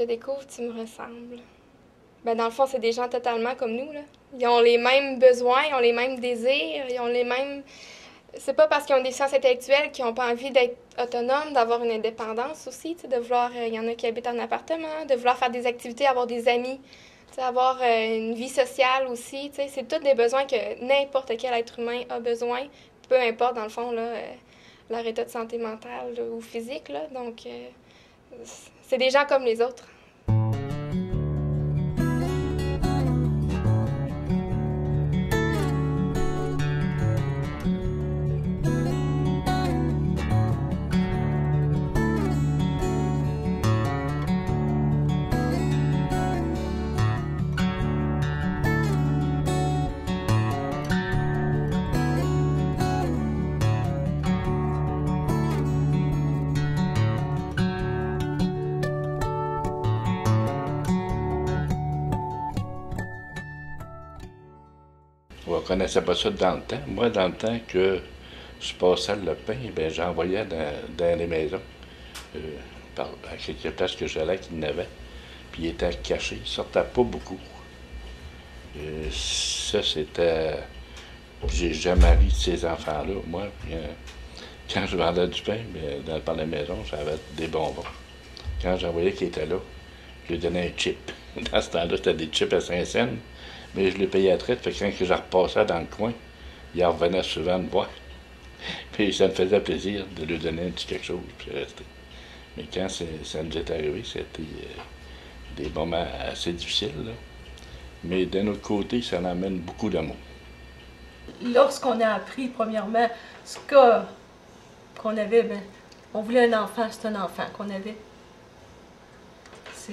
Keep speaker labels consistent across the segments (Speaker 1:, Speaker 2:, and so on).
Speaker 1: découvre, tu me ressembles. Ben, dans le fond, c'est des gens totalement comme nous, là. Ils ont les mêmes besoins, ils ont les mêmes désirs, ils ont les mêmes... C'est pas parce qu'ils ont des sciences intellectuelles qu'ils n'ont pas envie d'être autonomes, d'avoir une indépendance aussi, de vouloir... Il y en a qui habitent en appartement, de vouloir faire des activités, avoir des amis, avoir une vie sociale aussi. C'est tous des besoins que n'importe quel être humain a besoin, peu importe, dans le fond, là, leur état de santé mentale ou physique. Là. Donc, c'est des gens comme les autres.
Speaker 2: On ne connaissait pas ça dans le temps. Moi, dans le temps que je passais le pain, ben, j'envoyais dans les maisons, à quelques places que j'allais qu'il n'avait. Puis il était caché, il ne sortait pas beaucoup. Ça, c'était... J'ai jamais ri de ces enfants-là, moi. Puis, quand je vendais du pain, ben, par la maison, j'avais des bonbons. Quand j'envoyais qu'il était là, je lui donnais un chip. Dans ce temps-là, c'était des chips à 5 cents. Mais je les payais à traite, fait que quand je repassais dans le coin, il revenait souvent me voir. Puis ça me faisait plaisir de lui donner un petit quelque chose, puis rester. Mais quand ça nous est arrivé, c'était des moments assez difficiles, là. Mais d'un autre côté, ça amène beaucoup d'amour.
Speaker 3: Lorsqu'on a appris, premièrement, ce qu'on avait, ben, on voulait un enfant, c'est un enfant qu'on avait. Tu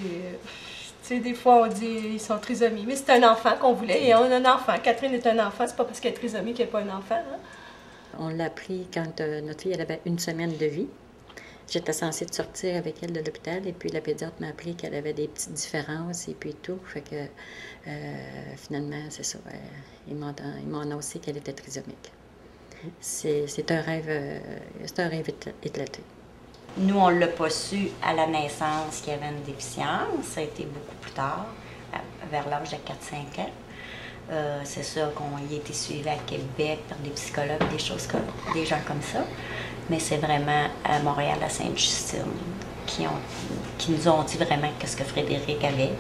Speaker 3: sais, des fois, on dit ils sont trisomiques, mais c'est un enfant qu'on voulait, et on a un enfant. Catherine est un enfant, c'est pas parce qu'elle est trisomique qu'elle n'est pas un enfant. Hein?
Speaker 4: On l'a appris quand notre fille elle avait 1 semaine de vie. J'étais censée sortir avec elle de l'hôpital, et puis la pédiatre m'a appris qu'elle avait des petites différences, et puis tout. Fait que, finalement, c'est ça. Ils m'ont annoncé qu'elle était trisomique. C'est un rêve éclaté.
Speaker 5: Nous, on ne l'a pas su à la naissance qu'il y avait une déficience. Ça a été beaucoup plus tard, vers l'âge de 4-5 ans. C'est sûr qu'on y a été suivi à Québec par des psychologues, des gens comme ça. Mais c'est vraiment à Montréal, à Sainte-Justine, qui nous ont dit vraiment qu'est-ce que Frédéric avait.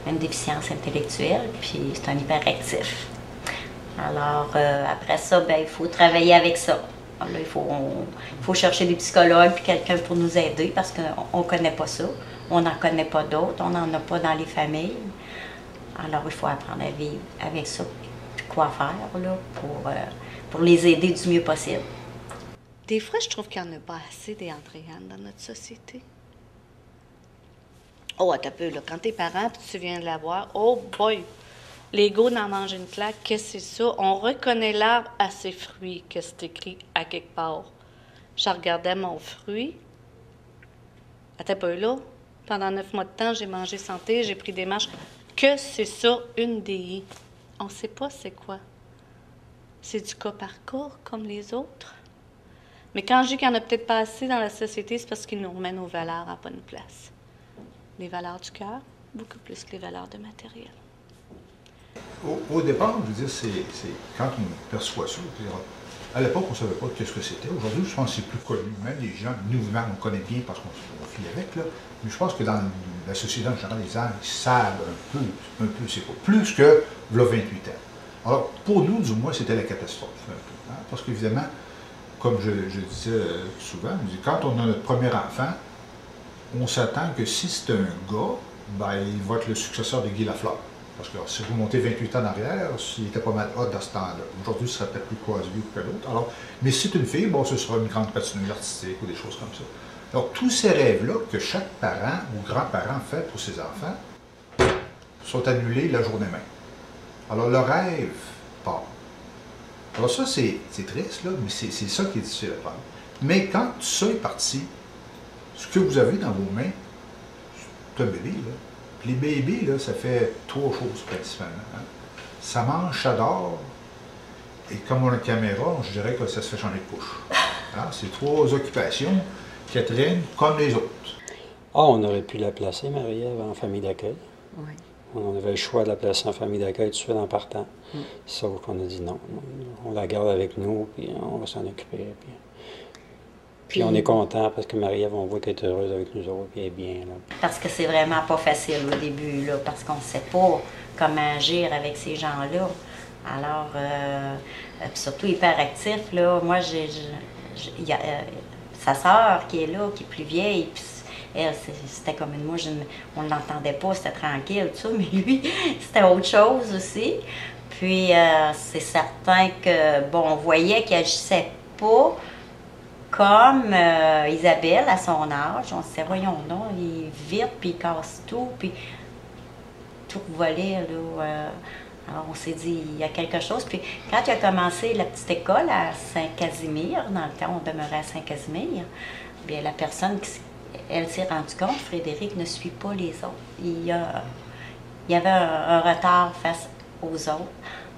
Speaker 5: Une déficience intellectuelle, puis c'est un hyperactif. Alors, après ça, ben, il faut travailler avec ça. Là, il faut chercher des psychologues puis quelqu'un pour nous aider parce qu'on ne connaît pas ça. On n'en connaît pas d'autres, on n'en a pas dans les familles. Alors, il faut apprendre à vivre avec ça. Puis quoi faire là, pour les aider du mieux possible.
Speaker 6: Des fois, je trouve qu'il n'y en a pas assez des Andréane dans notre société. Oh, attends un peu, là. Quand t'es parent puis tu viens de la voir, oh boy! L'ego n'en mange une claque, qu'est-ce que c'est ça? On reconnaît l'arbre à ses fruits, que c'est écrit à quelque part. Je regardais mon fruit. Attends un peu, là. Pendant 9 mois de temps, j'ai mangé santé, j'ai pris des marches. Que c'est ça, une DI? On ne sait pas c'est quoi. C'est du cas par cas, comme les autres. Mais quand je dis qu'il n'y en a peut-être pas assez dans la société, c'est parce qu'ils nous remettent nos valeurs à bonne place. Les valeurs du cœur, beaucoup plus que les valeurs de matériel.
Speaker 7: Au départ, je veux dire, c'est quand on perçoit ça, à l'époque, on ne savait pas qu'est-ce que c'était. Aujourd'hui, je pense que c'est plus connu. Même les gens, nous-mêmes, on connaît bien parce qu'on vit avec, là. Mais je pense que dans la société en général, les gens, ils savent un peu c'est quoi. Plus que, là, 28 ans. Alors, pour nous, du moins, c'était la catastrophe, un peu. Hein? Parce qu'évidemment, comme je disais souvent, quand on a notre premier enfant, on s'attend que si c'est un gars, ben, il va être le successeur de Guy Lafleur. Parce que si vous montez 28 ans en arrière, il était pas mal hot dans ce temps-là. Aujourd'hui, ce serait peut-être plus Crosby que l'autre. Alors, mais si c'est une fille, bon, ce sera une grande patineuse artistique ou des choses comme ça. Alors, tous ces rêves-là que chaque parent ou grand-parent fait pour ses enfants sont annulés la journée même. Alors, le rêve part. Alors ça, c'est triste, là, mais c'est ça qui est difficile à prendre. Mais quand ça est parti, ce que vous avez dans vos mains, c'est un bébé, là. Les bébés, là, ça fait 3 choses principalement. Hein. Ça mange, ça dort, et comme on a une caméra, je dirais que ça se fait changer de couche. Hein. C'est 3 occupations, Catherine, comme les autres.
Speaker 8: Ah, on aurait pu la placer, Marie-Ève, en famille d'accueil.
Speaker 4: Oui.
Speaker 8: On avait le choix de la placer en famille d'accueil tout de suite en partant. Sauf qu'on a dit non. On la garde avec nous, puis on va s'en occuper. Puis on est content parce que Marie-Ève, on voit qu'elle est heureuse avec nous autres, puis elle est bien. Là.
Speaker 5: Parce que c'est vraiment pas facile au début, là, parce qu'on ne sait pas comment agir avec ces gens-là. Alors, surtout hyperactif, là, moi, il y a sa sœur qui est là, qui est plus vieille, puis elle, c'était comme une mouche, on ne l'entendait pas, c'était tranquille, tout ça, mais lui, c'était autre chose aussi. Puis, c'est certain que, bon, on voyait qu'il agissait pas comme Isabelle, à son âge. On se disait, voyons donc, il est vite, puis il casse tout, puis tout volait, là. Alors, on s'est dit, il y a quelque chose. Puis, quand il a commencé la petite école à Saint-Casimir, dans le temps, on demeurait à Saint-Casimir, bien, la personne, elle s'est rendue compte, Frédéric ne suit pas les autres. Il y avait un retard face aux autres.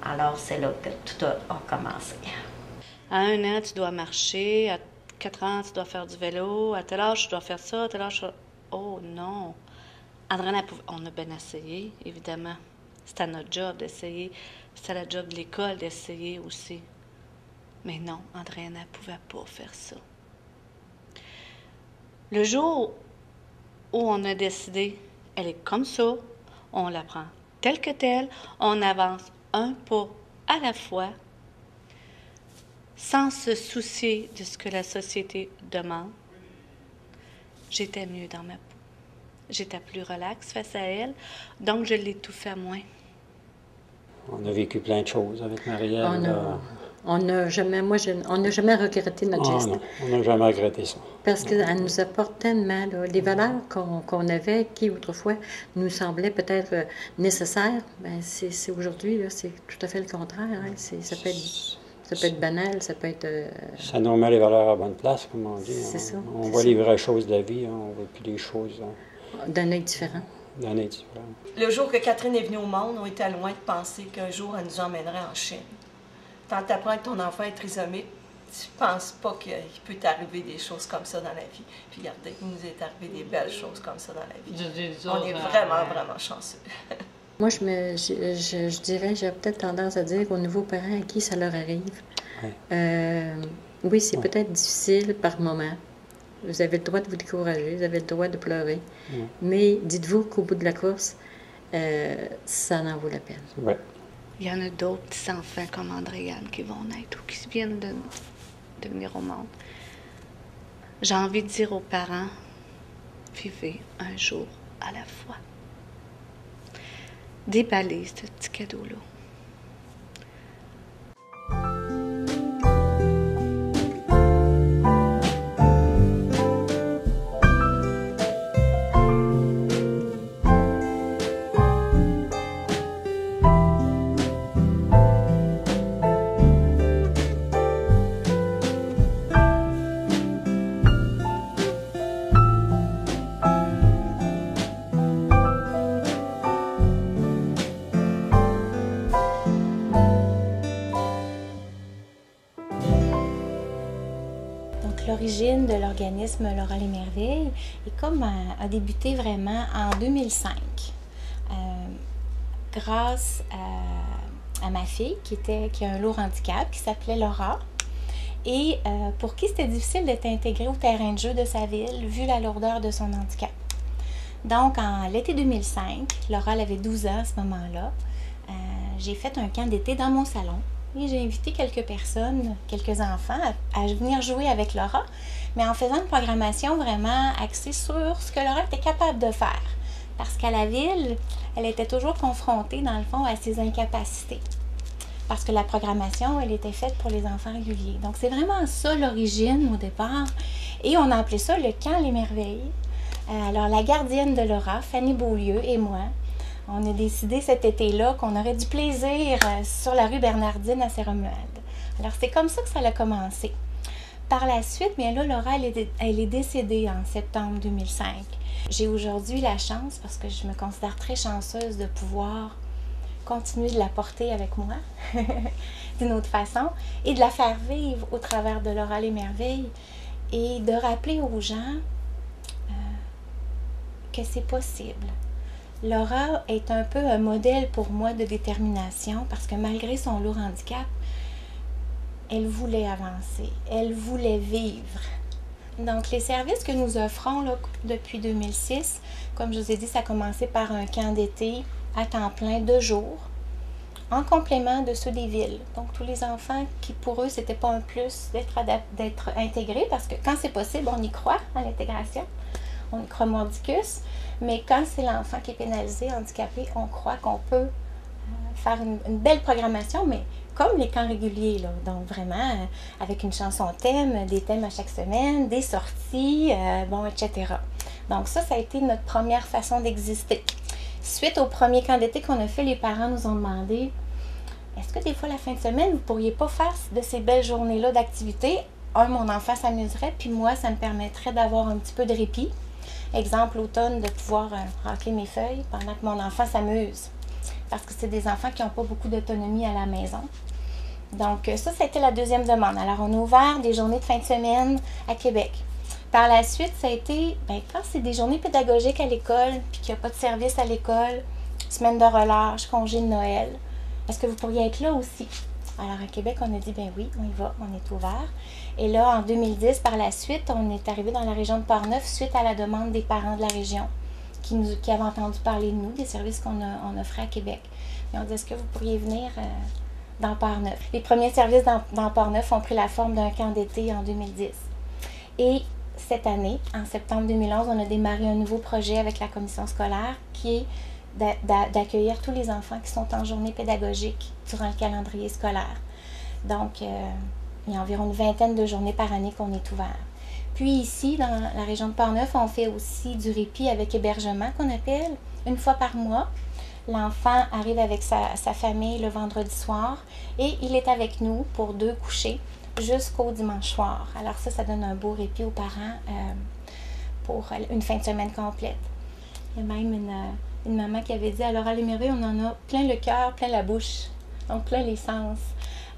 Speaker 5: Alors, c'est là que tout a commencé.
Speaker 6: À 1 an, tu dois marcher. À 4 ans, tu dois faire du vélo. À tel âge, tu dois faire ça. À tel âge, oh non! Andréane, on a bien essayé, évidemment. C'était notre job d'essayer. C'était la job de l'école d'essayer aussi. Mais non, Andréane ne pouvait pas faire ça. Le jour où on a décidé, elle est comme ça, on la prend telle que telle, on avance un pas à la fois, sans se soucier de ce que la société demande, j'étais mieux dans ma peau. J'étais plus relaxe face à elle, donc je l'étouffais moins.
Speaker 8: On a vécu plein de choses avec Marie-Ève.
Speaker 4: On n'a jamais regretté notre geste.
Speaker 8: Non, on n'a jamais regretté ça.
Speaker 4: Parce qu'elle nous apporte tellement, là, les valeurs qu'on avait, qui autrefois nous semblaient peut-être nécessaires, ben c'est aujourd'hui, là, c'est tout à fait le contraire. Hein. Ça peut être banal, ça peut être...
Speaker 8: Ça nous remet les valeurs à bonne place, comme on dit.
Speaker 4: C'est ça.
Speaker 8: On voit les vraies choses de la vie, hein, on ne voit plus les choses...
Speaker 4: d'un œil différent.
Speaker 8: D'un œil différent.
Speaker 3: Le jour que Catherine est venue au monde, on était loin de penser qu'un jour, elle nous emmènerait en Chine. Quand tu apprends que ton enfant est trisomique, tu ne penses pas qu'il peut t'arriver des choses comme ça dans la vie. Puis regardez, il nous est arrivé des belles choses comme ça dans la vie. On est vraiment, vraiment chanceux.
Speaker 4: Moi, je dirais, j'ai peut-être tendance à dire aux nouveaux parents à qui ça leur arrive. Ouais. Oui, c'est peut-être difficile par moment. Vous avez le droit de vous décourager, vous avez le droit de pleurer. Mais dites-vous qu'au bout de la course, ça en vaut la peine.
Speaker 8: Ouais.
Speaker 6: Il y en a d'autres petits enfants comme Andréane qui vont naître ou qui viennent de venir au monde. J'ai envie de dire aux parents, vivez un jour à la fois. Déballez ce petit cadeau-là.
Speaker 9: L'origine de l'organisme Laura les Merveilles a débuté vraiment en 2005, grâce à ma fille qui a un lourd handicap, qui s'appelait Laura, et pour qui c'était difficile d'être intégrée au terrain de jeu de sa ville, vu la lourdeur de son handicap. Donc, en l'été 2005, Laura elle avait 12 ans à ce moment-là, j'ai fait un camp d'été dans mon salon. Et j'ai invité quelques personnes, quelques enfants à venir jouer avec Laura, mais en faisant une programmation vraiment axée sur ce que Laura était capable de faire. Parce qu'à la ville, elle était toujours confrontée, dans le fond, à ses incapacités. Parce que la programmation, elle était faite pour les enfants réguliers. Donc, c'est vraiment ça l'origine au départ. Et on a appelé ça le camp Les Merveilles. Alors, la gardienne de Laura, Fanny Beaulieu, et moi, on a décidé cet été-là qu'on aurait du plaisir sur la rue Bernardine à Saint-Romuald. Alors, c'est comme ça que ça a commencé. Par la suite, bien là, Laura, elle est décédée en septembre 2005. J'ai aujourd'hui la chance, parce que je me considère très chanceuse de pouvoir continuer de la porter avec moi, d'une autre façon, et de la faire vivre au travers de Laura les Merveilles, et de rappeler aux gens que c'est possible. Laura est un peu un modèle pour moi de détermination parce que malgré son lourd handicap, elle voulait avancer, elle voulait vivre. Donc, les services que nous offrons là, depuis 2006, comme je vous ai dit, ça a commencé par un camp d'été à temps plein, 2 jours, en complément de ceux des villes. Donc, tous les enfants qui, pour eux, c'était pas un plus d'être intégrés, parce que quand c'est possible, on y croit à l'intégration, on y croit mordicus, mais quand c'est l'enfant qui est pénalisé, handicapé, on croit qu'on peut faire une belle programmation, mais comme les camps réguliers, là. Donc vraiment, avec une chanson thème, des thèmes à chaque semaine, des sorties, etc. Donc ça a été notre première façon d'exister. Suite au premier camp d'été qu'on a fait, les parents nous ont demandé, est-ce que des fois la fin de semaine, vous ne pourriez pas faire de ces belles journées-là d'activité? Mon enfant s'amuserait, puis moi, ça me permettrait d'avoir un petit peu de répit. Exemple, l'automne, de pouvoir racler mes feuilles pendant que mon enfant s'amuse. Parce que c'est des enfants qui n'ont pas beaucoup d'autonomie à la maison. Donc, ça a été la deuxième demande. Alors, on a ouvert des journées de fin de semaine à Québec. Par la suite, ça a été, quand c'est des journées pédagogiques à l'école, puis qu'il n'y a pas de service à l'école, semaine de relâche, congé de Noël, est-ce que vous pourriez être là aussi? Alors, à Québec, on a dit, oui, on y va, on est ouvert. Et là, en 2010, par la suite, on est arrivé dans la région de Portneuf suite à la demande des parents de la région qui avaient entendu parler de nous, des services qu'on offrait à Québec. Et on dit, est-ce que vous pourriez venir dans Portneuf? Les premiers services dans Portneuf ont pris la forme d'un camp d'été en 2010. Et cette année, en septembre 2011, on a démarré un nouveau projet avec la commission scolaire qui est d'accueillir tous les enfants qui sont en journée pédagogique durant le calendrier scolaire. Donc, il y a environ une vingtaine de journées par année qu'on est ouvert. Puis ici, dans la région de Portneuf, on fait aussi du répit avec hébergement qu'on appelle, une fois par mois. L'enfant arrive avec sa famille le vendredi soir et il est avec nous pour 2 couchers jusqu'au dimanche soir. Alors ça donne un beau répit aux parents pour une fin de semaine complète. Il y a même une maman qui avait dit, à Laura Lémerveille, on en a plein le cœur, plein la bouche, donc plein les sens.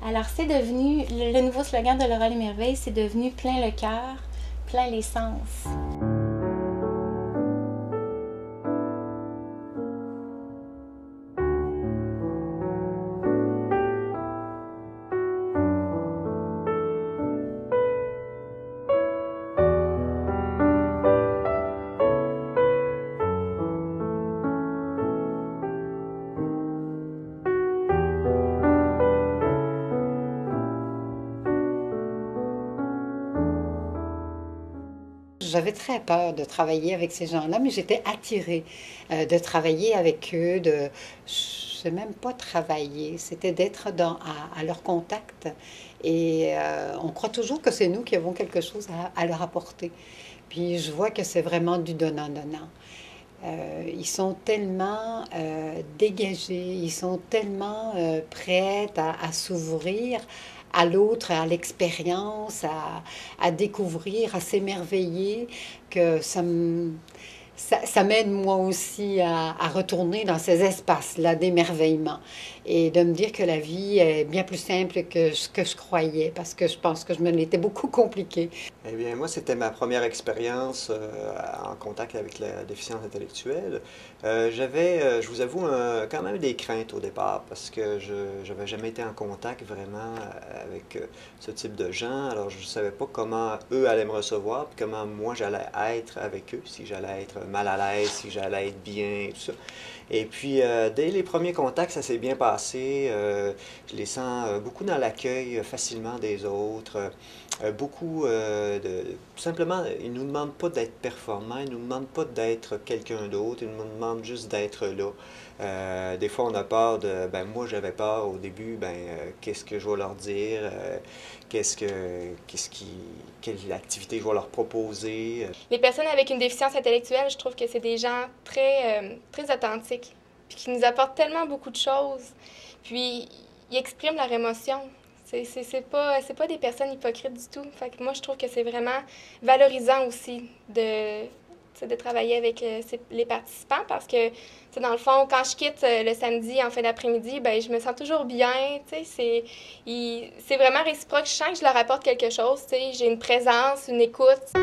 Speaker 9: Alors c'est devenu, le nouveau slogan de Laura Lémerveille, c'est devenu plein le cœur, plein les sens.
Speaker 10: J'avais très peur de travailler avec ces gens-là, mais j'étais attirée de travailler avec eux, je sais même pas travailler, c'était d'être à leur contact. Et on croit toujours que c'est nous qui avons quelque chose à leur apporter. Puis je vois que c'est vraiment du donnant-donnant. Ils sont tellement dégagés, ils sont tellement prêts à s'ouvrir à l'autre, à l'expérience, à découvrir, à s'émerveiller, que ça m'aide moi aussi à retourner dans ces espaces-là d'émerveillement et de me dire que la vie est bien plus simple que ce que je croyais, parce que je pense que je me l'étais beaucoup compliquée.
Speaker 11: Eh bien, moi, c'était ma première expérience en contact avec la déficience intellectuelle. Je vous avoue, quand même des craintes au départ, parce que je n'avais jamais été en contact vraiment avec ce type de gens. Alors, je ne savais pas comment eux allaient me recevoir, puis comment moi j'allais être avec eux, si j'allais être mal à l'aise, si j'allais être bien, et tout ça. Et puis, dès les premiers contacts, ça s'est bien passé. Je les sens beaucoup dans l'accueil facilement des autres. Simplement, ils ne nous demandent pas d'être performants, ils ne nous demandent pas d'être quelqu'un d'autre, ils nous demandent juste d'être là. Des fois, on a peur moi, j'avais peur au début, qu'est-ce que je vais leur dire, quelle activité je vais leur proposer.
Speaker 1: Les personnes avec une déficience intellectuelle, je trouve que c'est des gens très, très authentiques, puis qui nous apportent tellement beaucoup de choses. Puis, ils expriment leur émotion. C'est pas des personnes hypocrites du tout. Fait que moi, je trouve que c'est vraiment valorisant aussi de travailler avec les participants, parce que, dans le fond, quand je quitte le samedi en fin d'après-midi, je me sens toujours bien. C'est vraiment réciproque. Je sens que je leur apporte quelque chose. J'ai une présence, une écoute.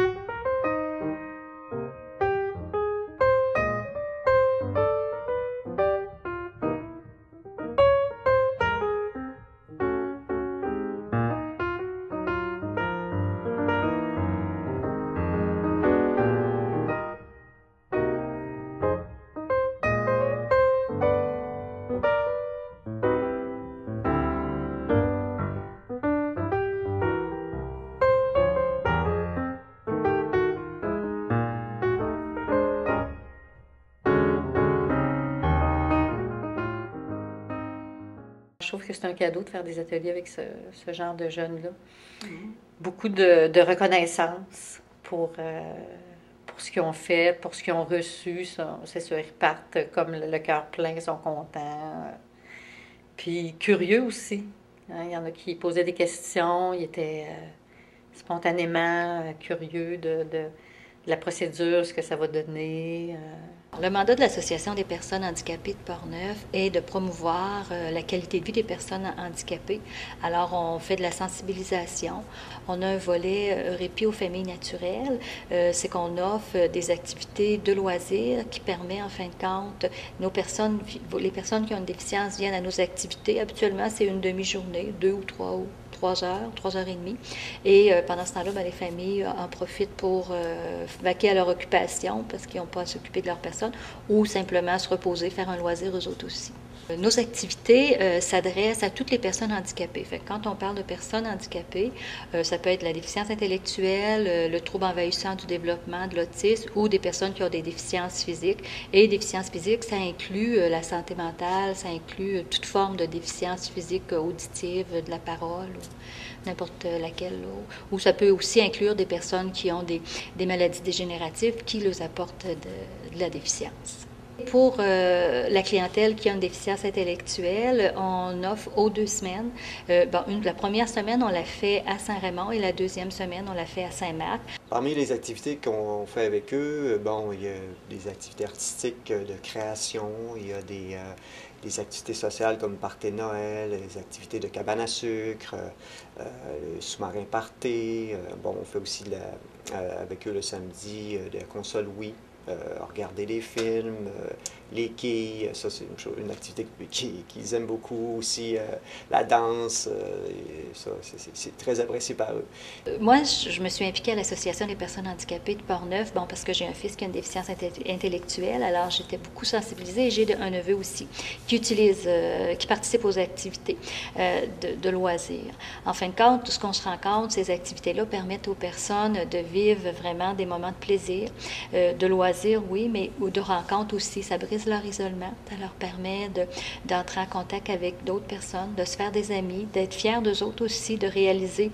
Speaker 4: Je trouve que c'est un cadeau de faire des ateliers avec ce genre de jeunes-là. Beaucoup de reconnaissance pour ce qu'ils ont fait, pour ce qu'ils ont reçu. C'est sûr, ils repartent comme le cœur plein, ils sont contents. Puis curieux aussi. Hein, il y en a qui posaient des questions, ils étaient spontanément curieux de la procédure, ce que ça va donner. Le mandat de l'Association des personnes handicapées de Portneuf est de promouvoir la qualité de vie des personnes handicapées. Alors, on fait de la sensibilisation. On a un volet répit aux familles naturelles. C'est qu'on offre des activités de loisirs qui permet, en fin de compte, les personnes qui ont une déficience viennent à nos activités. Habituellement, c'est une demi-journée, 2 ou 3 heures, 3 heures et demie. Et pendant ce temps-là, les familles en profitent pour vaquer à leur occupation parce qu'ils n'ont pas à s'occuper de leur personne ou simplement se reposer, faire un loisir eux autres aussi. Nos activités s'adressent à toutes les personnes handicapées. Fait que quand on parle de personnes handicapées, ça peut être la déficience intellectuelle, le trouble envahissant du développement, de l'autisme ou des personnes qui ont des déficiences physiques. Et les déficiences physiques, ça inclut la santé mentale, ça inclut toute forme de déficience physique auditive, de la parole, ou n'importe laquelle. Ou ça peut aussi inclure des personnes qui ont des maladies dégénératives qui leur apportent de la déficience. Pour la clientèle qui a une déficience intellectuelle, on offre aux 2 semaines. La première semaine, on l'a fait à Saint-Raymond et la deuxième semaine, on l'a fait à Saint-Marc.
Speaker 11: Parmi les activités qu'on fait avec eux, il y a des activités artistiques de création, il y a des activités sociales comme Party Noël, des activités de cabane à sucre, le sous-marin party. On fait aussi avec eux le samedi de la console Wii. Regarder les films, les quilles, ça c'est une activité qu'ils aiment beaucoup aussi, la danse, ça c'est très apprécié par eux.
Speaker 4: Moi, je me suis impliquée à l'Association des personnes handicapées de Portneuf, parce que j'ai un fils qui a une déficience intellectuelle, alors j'étais beaucoup sensibilisée et j'ai un neveu aussi qui participe aux activités de loisirs. En fin de compte, tout ce qu'on se rend compte, ces activités-là permettent aux personnes de vivre vraiment des moments de plaisir, de loisirs, oui, mais ou de rencontres aussi. Ça brise leur isolement. Ça leur permet d'entrer en contact avec d'autres personnes, de se faire des amis, d'être fiers d'eux autres aussi, de réaliser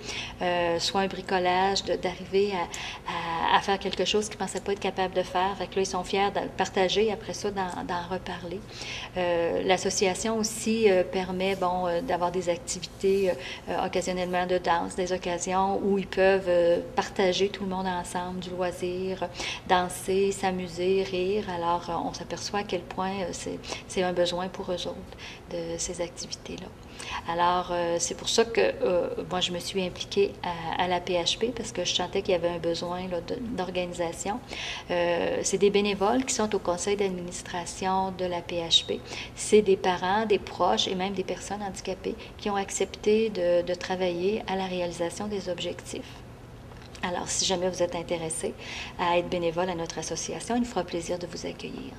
Speaker 4: soit un bricolage, d'arriver à faire quelque chose qu'ils ne pensaient pas être capables de faire. Fait que là, ils sont fiers de le partager et après ça, d'en reparler. L'association aussi permet d'avoir des activités occasionnellement de danse, des occasions où ils peuvent partager tout le monde ensemble, du loisir, danser, s'amuser, rire. Alors, on s'aperçoit à quel point c'est un besoin pour eux autres de ces activités-là. Alors, c'est pour ça que moi, je me suis impliquée à la PHP parce que je sentais qu'il y avait un besoin d'organisation. C'est des bénévoles qui sont au conseil d'administration de la PHP. C'est des parents, des proches et même des personnes handicapées qui ont accepté de travailler à la réalisation des objectifs. Alors, si jamais vous êtes intéressé à être bénévole à notre association, il nous fera plaisir de vous accueillir.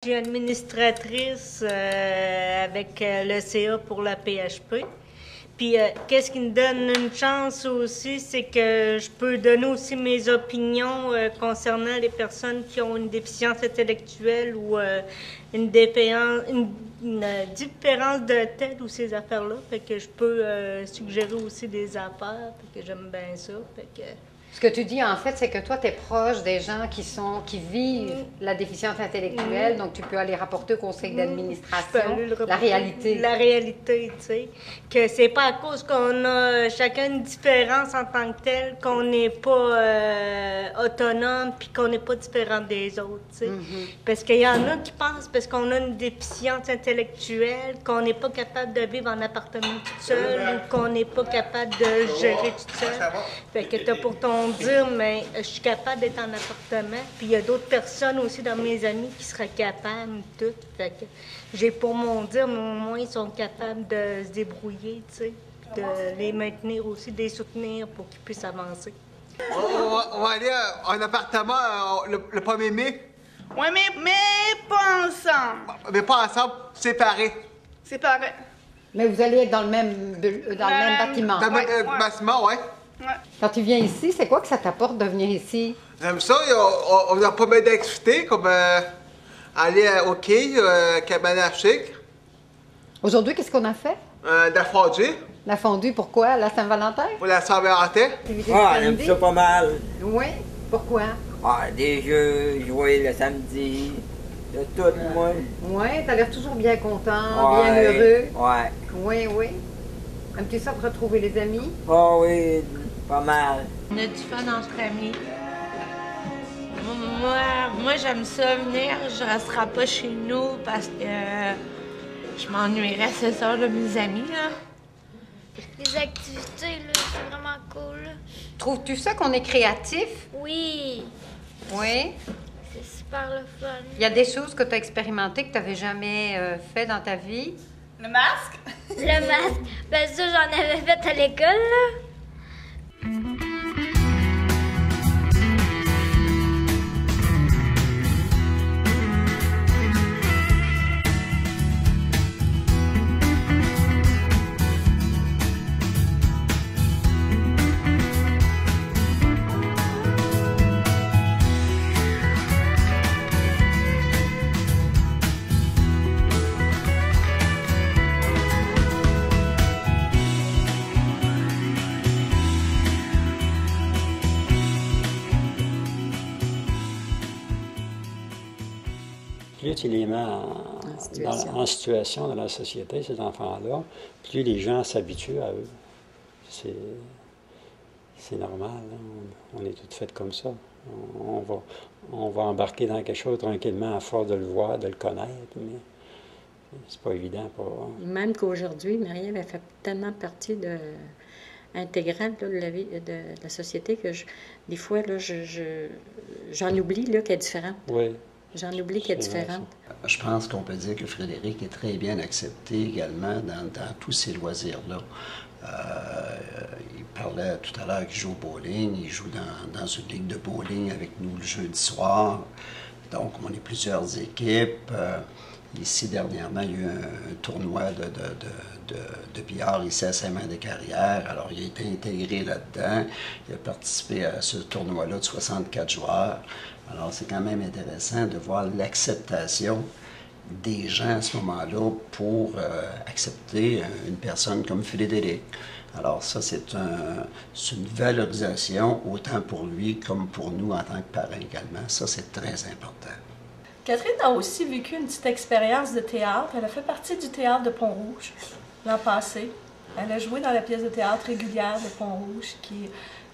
Speaker 12: Je suis administratrice avec le CA pour la PHP. Puis, qu'est-ce qui me donne une chance aussi, c'est que je peux donner aussi mes opinions concernant les personnes qui ont une déficience intellectuelle ou une différence de tête ou ces affaires-là. Fait que je peux suggérer aussi des affaires, fait que j'aime bien ça. Fait que...
Speaker 10: Ce que tu dis, en fait, c'est que toi, tu es proche des gens qui vivent la déficience intellectuelle, donc tu peux aller rapporter au conseil d'administration la réalité.
Speaker 12: La réalité, tu sais. Que c'est pas à cause qu'on a chacun une différence en tant que telle qu'on n'est pas autonome puis qu'on n'est pas différent des autres, tu sais. Parce qu'il y en a qui pensent, parce qu'on a une déficience intellectuelle, qu'on n'est pas capable de vivre en appartement tout seul ou qu'on n'est pas capable de gérer tout seul. Fait que t'as pour ton dire, mais je suis capable d'être en appartement. Puis il y a d'autres personnes aussi dans mes amis qui seraient capables, tout. Fait que j'ai pour mon dire, mais au moins ils sont capables de se débrouiller, tu sais. De les maintenir aussi, de les soutenir pour qu'ils puissent avancer.
Speaker 13: On va aller en appartement le 1er mai.
Speaker 14: Oui, mais pas ensemble.
Speaker 13: Mais pas ensemble, séparés.
Speaker 14: Séparés.
Speaker 10: Mais vous allez être dans le même bâtiment.
Speaker 13: Dans le même bâtiment, oui.
Speaker 14: Ouais.
Speaker 10: Quand tu viens ici, c'est quoi que ça t'apporte de venir ici?
Speaker 13: J'aime ça. On a pas mal d'activités, comme aller au quai, cabane à sucre.
Speaker 10: Aujourd'hui, qu'est-ce qu'on a fait?
Speaker 13: De la fondue.
Speaker 10: La fondue, pourquoi? La Saint-Valentin?
Speaker 13: Pour la Saint-Valentin.
Speaker 15: Ah, on aime ça pas mal.
Speaker 10: Oui. Pourquoi?
Speaker 15: Ah, des jeux, jouer le samedi, de tout, moi.
Speaker 10: Oui, t'as l'air toujours bien content,
Speaker 15: Ouais,
Speaker 10: bien heureux.
Speaker 15: Ouais.
Speaker 10: Oui, oui. Aimes-tu ça de retrouver les amis?
Speaker 15: Ah oui, pas mal.
Speaker 16: On a du fun entre amis. Moi j'aime ça venir, je ne resterai pas chez nous parce que je m'ennuierais, c'est ça, de mes amis, là.
Speaker 17: Les activités, là, c'est vraiment cool.
Speaker 10: Trouves-tu ça qu'on est créatif?
Speaker 17: Oui.
Speaker 10: Oui.
Speaker 17: C'est super le fun.
Speaker 10: Il y a des choses que tu as expérimentées que tu n'avais jamais fait dans ta vie?
Speaker 14: Le masque?
Speaker 17: Le masque? Ben ça, j'en avais fait à l'école, là.
Speaker 8: Plus tu les mets en situation dans la société, ces enfants-là, plus les gens s'habituent à eux. C'est normal, hein? On est tous faits comme ça. On va embarquer dans quelque chose tranquillement à force de le voir, de le connaître, mais c'est pas évident.
Speaker 4: Même qu'aujourd'hui, Marie-Ève a fait tellement partie intégrale là, de la vie de la société que des fois, là, j'en oublie là, qu'elle est différente.
Speaker 8: Oui.
Speaker 4: J'en oublie qu'elle est différente.
Speaker 18: Je pense qu'on peut dire que Frédéric est très bien accepté également dans tous ces loisirs-là. Il parlait tout à l'heure qu'il joue au bowling. Il joue dans une ligue de bowling avec nous le jeudi soir. Donc, on est plusieurs équipes. Ici, dernièrement, il y a eu un tournoi de billard ici à Saint-Marc-des-Carrières. Alors, il a été intégré là-dedans. Il a participé à ce tournoi-là de 64 joueurs. Alors, c'est quand même intéressant de voir l'acceptation des gens à ce moment-là pour accepter une personne comme Frédéric. Alors ça, c'est une valorisation autant pour lui comme pour nous en tant que parents également. Ça, c'est très important.
Speaker 3: Catherine a aussi vécu une petite expérience de théâtre. Elle a fait partie du théâtre de Pont-Rouge l'an passé. Elle a joué dans la pièce de théâtre régulière de Pont-Rouge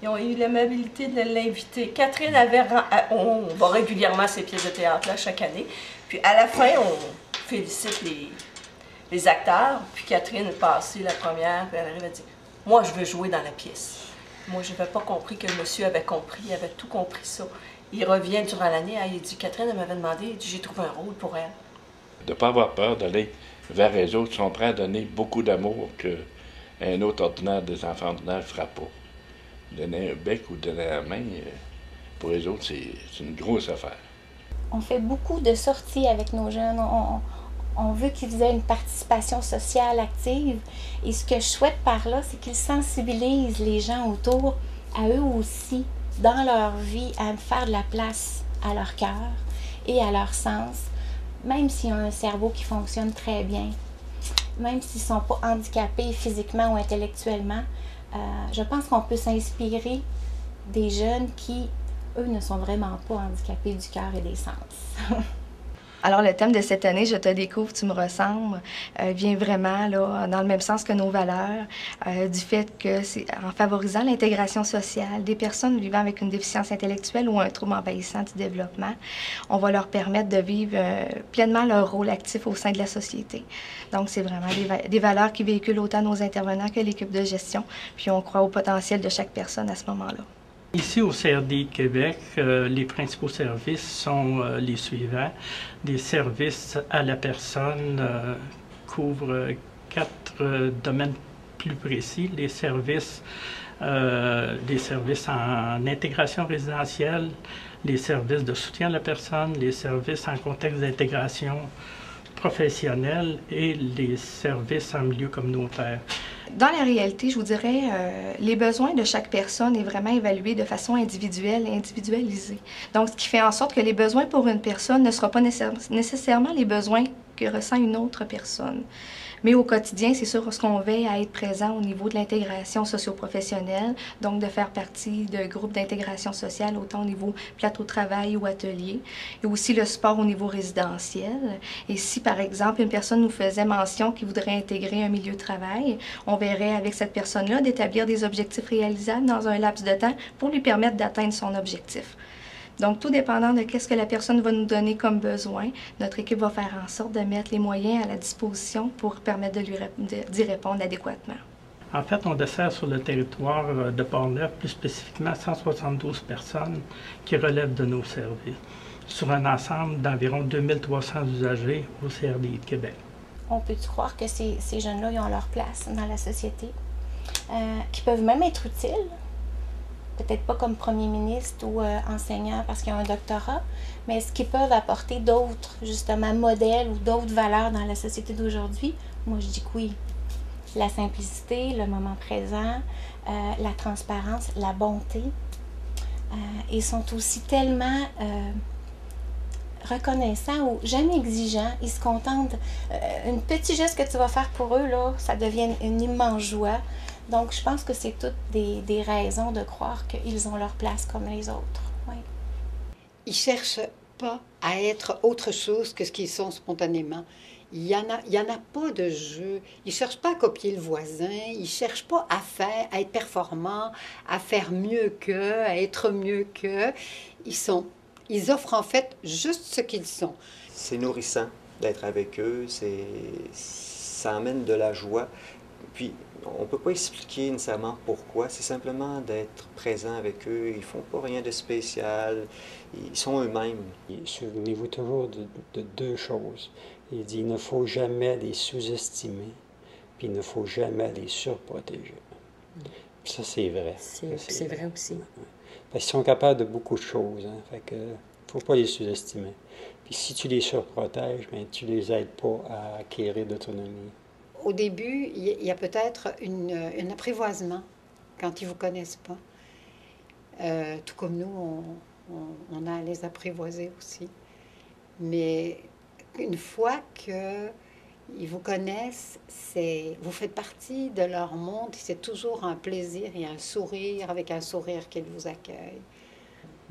Speaker 3: ils ont eu l'amabilité de l'inviter. Catherine on va régulièrement à ces pièces de théâtre-là chaque année. Puis à la fin, on félicite les acteurs. Puis Catherine est passée la première, puis elle arrive à dire « Moi, je veux jouer dans la pièce. » Moi, je n'avais pas compris que le monsieur avait compris, il avait tout compris ça. Il revient durant l'année, il dit « Catherine, elle m'avait demandé, il dit, j'ai trouvé un rôle pour elle. »
Speaker 2: De ne pas avoir peur d'aller vers les autres, ils sont prêts à donner beaucoup d'amour qu'un autre ordinaire des enfants ordinaires ne fera pas. Donner un bec ou donner la main, pour les autres, c'est une grosse affaire.
Speaker 9: On fait beaucoup de sorties avec nos jeunes. On veut qu'ils aient une participation sociale active. Et ce que je souhaite par là, c'est qu'ils sensibilisent les gens autour à eux aussi, dans leur vie, à faire de la place à leur cœur et à leur sens, même s'ils ont un cerveau qui fonctionne très bien, même s'ils ne sont pas handicapés physiquement ou intellectuellement. Je pense qu'on peut s'inspirer des jeunes qui, eux, ne sont vraiment pas handicapés du cœur et des sens.
Speaker 19: Alors, le thème de cette année, Je te découvre, tu me ressembles, vient vraiment là, dans le même sens que nos valeurs, du fait que c'est en favorisant l'intégration sociale des personnes vivant avec une déficience intellectuelle ou un trouble envahissant du développement, on va leur permettre de vivre pleinement leur rôle actif au sein de la société. Donc, c'est vraiment des valeurs qui véhiculent autant nos intervenants que l'équipe de gestion, puis on croit au potentiel de chaque personne à ce moment-là.
Speaker 20: Ici au CRD Québec, les principaux services sont les suivants. Les services à la personne couvrent 4 domaines plus précis. Les services en intégration résidentielle, les services de soutien à la personne, les services en contexte d'intégration professionnelle et les services en milieu communautaire.
Speaker 19: Dans la réalité, je vous dirais, les besoins de chaque personne est vraiment évalué de façon individuelle et individualisée. Donc, ce qui fait en sorte que les besoins pour une personne ne seront pas nécessairement les besoins que ressent une autre personne. Mais au quotidien, c'est sûr ce qu'on veille à être présent au niveau de l'intégration socio-professionnelle, donc de faire partie de groupes d'intégration sociale, autant au niveau plateau de travail ou atelier, et aussi le support au niveau résidentiel. Et si, par exemple, une personne nous faisait mention qu'il voudrait intégrer un milieu de travail, on verrait avec cette personne-là d'établir des objectifs réalisables dans un laps de temps pour lui permettre d'atteindre son objectif. Donc, tout dépendant de qu'est-ce que la personne va nous donner comme besoin, notre équipe va faire en sorte de mettre les moyens à la disposition pour permettre d'y répondre adéquatement.
Speaker 20: En fait, on dessert sur le territoire de Port-Neuf, plus spécifiquement 172 personnes qui relèvent de nos services, sur un ensemble d'environ 2300 usagers au CRDI de Québec.
Speaker 9: On peut-tu croire que ces jeunes-là, ils ont leur place dans la société, qui peuvent même être utiles? Peut-être pas comme premier ministre ou enseignant parce qu'ils ont un doctorat, mais est-ce qu'ils peuvent apporter d'autres, justement, modèles ou d'autres valeurs dans la société d'aujourd'hui? Moi, je dis que oui. La simplicité, le moment présent, la transparence, la bonté. Ils sont aussi tellement reconnaissants ou jamais exigeants. Ils se contentent. Un petit geste que tu vas faire pour eux, là, ça devient une immense joie. Donc, je pense que c'est toutes des raisons de croire qu'ils ont leur place comme les autres. Oui.
Speaker 10: Ils ne cherchent pas à être autre chose que ce qu'ils sont spontanément. Il y en a pas de jeu. Ils ne cherchent pas à copier le voisin. Ils ne cherchent pas à être performants, à faire mieux qu'eux, à être mieux qu'eux. Ils offrent en fait juste ce qu'ils sont.
Speaker 11: C'est nourrissant d'être avec eux. Ça amène de la joie. Puis, on ne peut pas expliquer nécessairement pourquoi, c'est simplement d'être présent avec eux. Ils ne font pas rien de spécial, ils sont eux-mêmes.
Speaker 8: Souvenez-vous toujours de deux choses. Il dit il ne faut jamais les sous-estimer, puis il ne faut jamais les surprotéger. Puis ça, c'est vrai.
Speaker 4: C'est vrai aussi.
Speaker 8: Parce qu'ils sont capables de beaucoup de choses. Hein, fait que faut pas les sous-estimer. Puis si tu les surprotèges, bien, tu les aides pas à acquérir d'autonomie.
Speaker 10: Au début, il y a peut-être un apprivoisement quand ils ne vous connaissent pas. Tout comme nous, on a à les apprivoiser aussi. Mais une fois qu'ils vous connaissent, vous faites partie de leur monde. C'est toujours un plaisir et un sourire, avec un sourire qu'ils vous accueillent.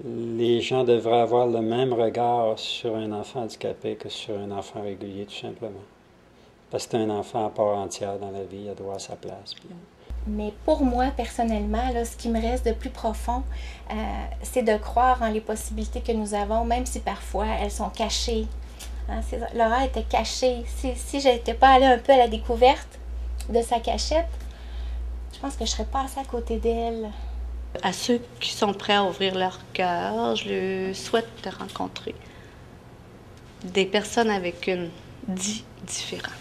Speaker 8: Les gens devraient avoir le même regard sur un enfant handicapé que sur un enfant régulier, tout simplement. Parce que c'est un enfant à part entière dans la vie, il a droit à sa place.
Speaker 9: Mais pour moi, personnellement, là, ce qui me reste de plus profond, c'est de croire en les possibilités que nous avons, même si parfois elles sont cachées. Hein, Laura était cachée. Si je n'étais pas allée un peu à la découverte de sa cachette, je pense que je serais passée à côté d'elle.
Speaker 6: À ceux qui sont prêts à ouvrir leur cœur, je souhaite de rencontrer des personnes avec une différente.